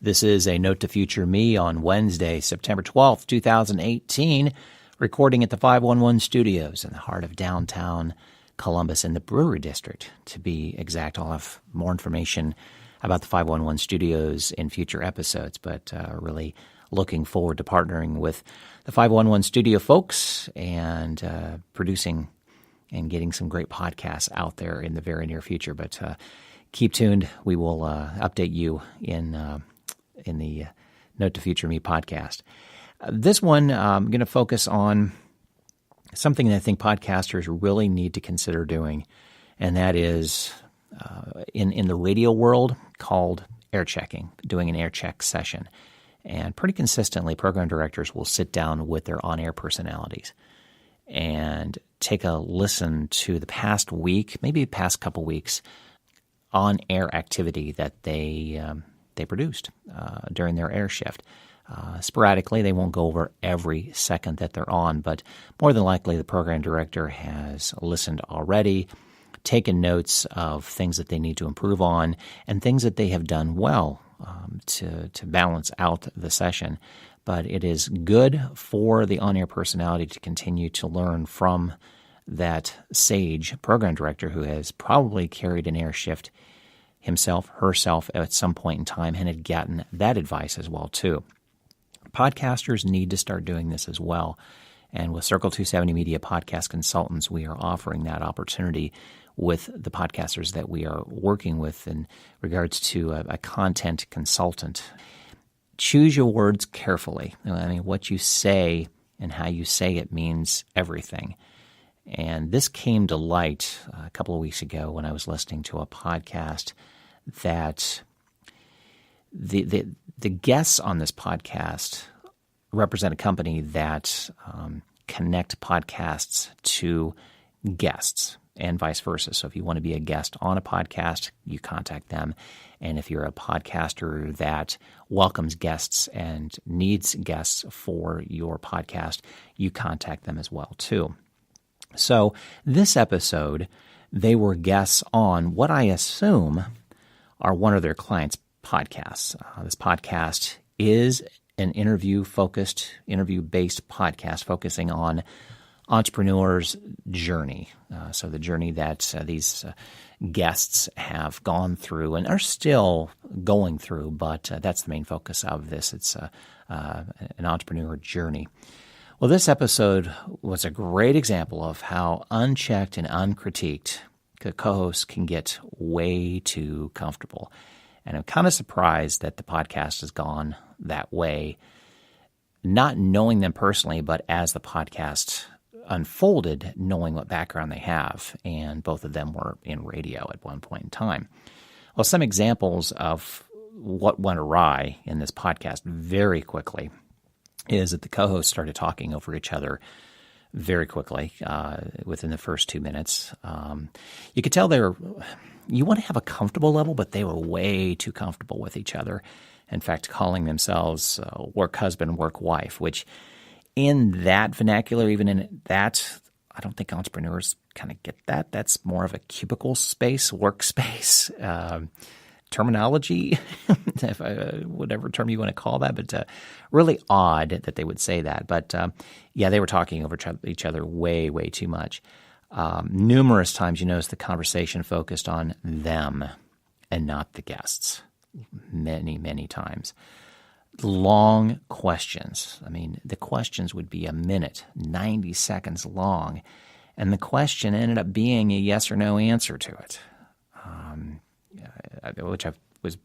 This is a Note to Future Me on Wednesday, September 12th, 2018, recording at the 511 Studios in the heart of downtown Columbus in the Brewery District. To be exact, I'll have more information about the 511 Studios in future episodes, but really looking forward to partnering with the 511 Studio folks and producing and getting some great podcasts out there in the very near future. But keep tuned. We will update you in the Note to Future Me podcast. This one, I'm going to focus on something that I think podcasters really need to consider doing, and that is in the radio world called air checking, doing an air check session. And pretty consistently, program directors will sit down with their on-air personalities and take a listen to the past week, maybe past couple weeks, on-air activity that they produced during their air shift. Sporadically, they won't go over every second that they're on, but more than likely the program director has listened already, taken notes of things that they need to improve on and things that they have done well to balance out the session. But it is good for the on-air personality to continue to learn from that sage program director who has probably carried an air shift himself, herself at some point in time and had gotten that advice as well too. Podcasters need to start doing this as well. And with Circle 270 Media Podcast Consultants, we are offering that opportunity with the podcasters that we are working with in regards to a content consultant. Choose your words carefully. I mean, what you say and how you say it means everything. And this came to light a couple of weeks ago when I was listening to a podcast that the guests on this podcast represent a company that connect podcasts to guests and vice versa. So if you want to be a guest on a podcast, you contact them. And if you're a podcaster that welcomes guests and needs guests for your podcast, you contact them as well too. So this episode, they were guests on what I assume are one of their clients' podcasts. This podcast is an interview-based podcast focusing on entrepreneurs' journey. So the journey that these guests have gone through and are still going through, but that's the main focus of this. It's an entrepreneur journey. Well, this episode was a great example of how unchecked and uncritiqued the co-hosts can get way too comfortable. And I'm kind of surprised that the podcast has gone that way, not knowing them personally, but as the podcast unfolded, knowing what background they have. And both of them were in radio at one point in time. Well, some examples of what went awry in this podcast very quickly is that the co-hosts started talking over each other very quickly within the first 2 minutes. You could tell you want to have a comfortable level, but they were way too comfortable with each other. In fact, calling themselves work husband, work wife, which in that vernacular, even in that, I don't think entrepreneurs kind of get that. That's more of a cubicle space, workspace terminology, whatever term you want to call that, but really odd that they would say that. But yeah, they were talking over each other way, way too much. Numerous times you notice the conversation focused on them and not the guests. Many, many times. Long questions. I mean, the questions would be a minute, 90 seconds long, and the question ended up being a yes or no answer to it, which I was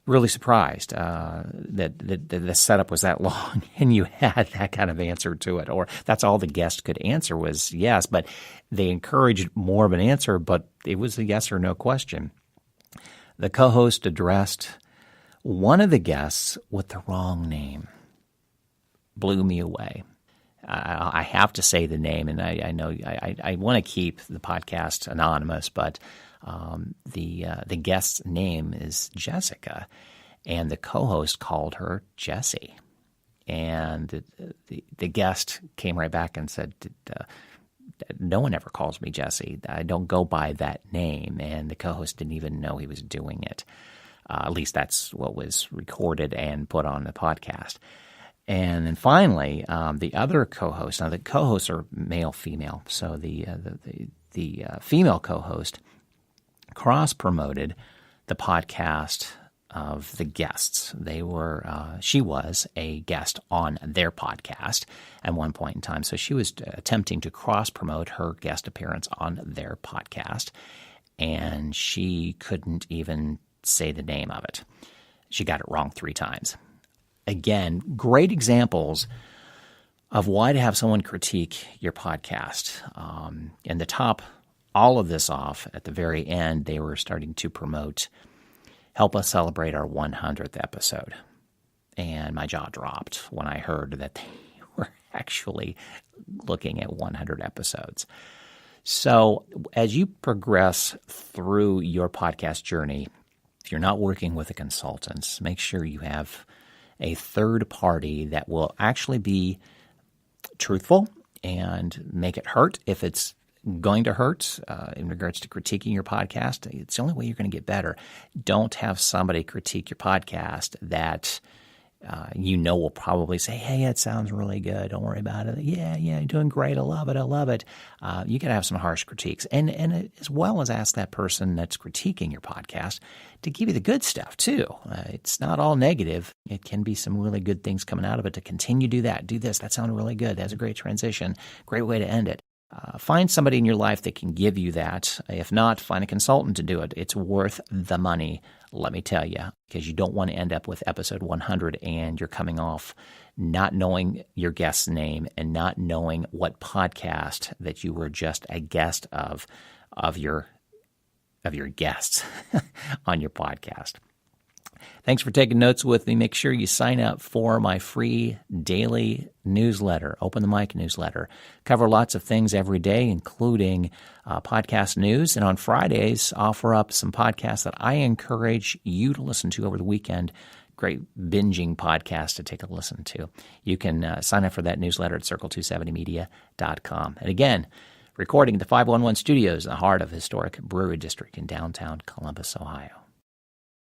really surprised that the setup was that long and you had that kind of answer to it, or that's all the guest could answer was yes, but they encouraged more of an answer, but it was a yes or no question. The co-host addressed one of the guests with the wrong name. Blew me away. I have to say the name, and I know I want to keep the podcast anonymous, but the guest's name is Jessica, and the co-host called her Jessie. And the guest came right back and said, no one ever calls me Jessie. I don't go by that name. And the co-host didn't even know he was doing it. At least that's what was recorded and put on the podcast. And then finally, the other co-host. Now the co-hosts are male, female. So the female co-host cross-promoted the podcast of the guests. She was a guest on their podcast at one point in time. So she was attempting to cross-promote her guest appearance on their podcast, and she couldn't even say the name of it. She got it wrong 3 times. Again, great examples of why to have someone critique your podcast. And to top all of this off, at the very end, they were starting to promote, help us celebrate our 100th episode. And my jaw dropped when I heard that they were actually looking at 100 episodes. So as you progress through your podcast journey, if you're not working with a consultant, make sure you have a third party that will actually be truthful and make it hurt if it's going to hurt in regards to critiquing your podcast. It's the only way you're going to get better. Don't have somebody critique your podcast that will probably say, hey, it sounds really good. Don't worry about it. Yeah, you're doing great. I love it. You got to have some harsh critiques. And as well as ask that person that's critiquing your podcast to give you the good stuff too. It's not all negative. It can be some really good things coming out of it to continue to do that. Do this. That sounded really good. That's a great transition. Great way to end it. Find somebody in your life that can give you that. If not, find a consultant to do it. It's worth the money, let me tell you, because you don't want to end up with episode 100 and you're coming off not knowing your guest's name and not knowing what podcast that you were just a guest of your guests on your podcast. Thanks for taking notes with me. Make sure you sign up for my free daily newsletter, Open the Mic newsletter. Cover lots of things every day, including podcast news. And on Fridays, offer up some podcasts that I encourage you to listen to over the weekend. Great binging podcast to take a listen to. You can sign up for that newsletter at circle270media.com. And again, recording at the 511 studios in the heart of historic Brewery District in downtown Columbus, Ohio.